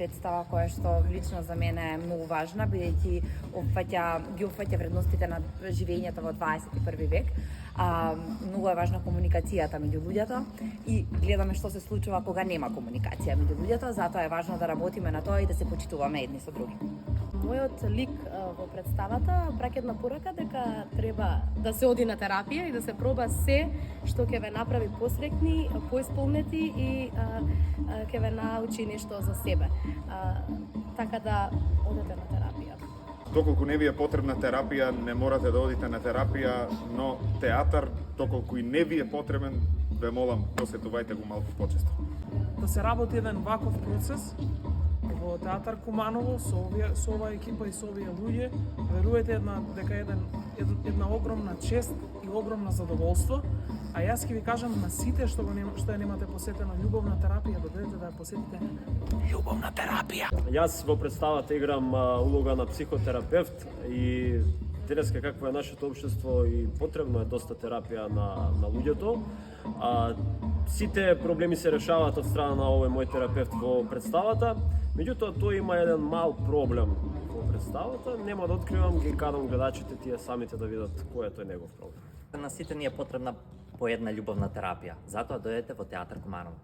представа која што лично за мене е многу важна, бидејќи ги опфаќа вредностите на живењето во 21 век. Многу е важна комуникацијата меѓу луѓето и гледаме што се случува кога нема комуникација меѓу луѓето, затоа е важно да работиме на тоа и да се почитуваме едни со други. Мојот лик во представата праќа една порака дека треба да се оди на терапија и да се проба се што ќе ве направи посреќни, поисполнети и ќе ве научи нешто за себе. Така да одете на терапија. Доколку не ви е потребна терапија, не морате да одите на терапија, но театар, доколку и не ви е потребен, ве молам, посетувајте го малку почесто. Да се работи еден ваков процес во театар Куманово со оваа екипа и со овие луѓе, верувате дека една огромна чест и огромна задоволство, а јас ќе ви кажам на сите што ја немате посетена љубовна терапија, да дојдете да ја посетите љубовна терапија. Јас во представата играм улога на психотерапевт и денеска какво е нашето општество и потребно е доста терапија на луѓето. Сите проблеми се решаваат од страна на овој мој терапевт во представата. Меѓутоа, тој има еден мал проблем во представата. Нема да откривам, ги кадам гледачите тие самите да видат кој е тој негов проблем. На сите ни е потребна по една љубовна терапија. Затоа дојдете во театар Куманово.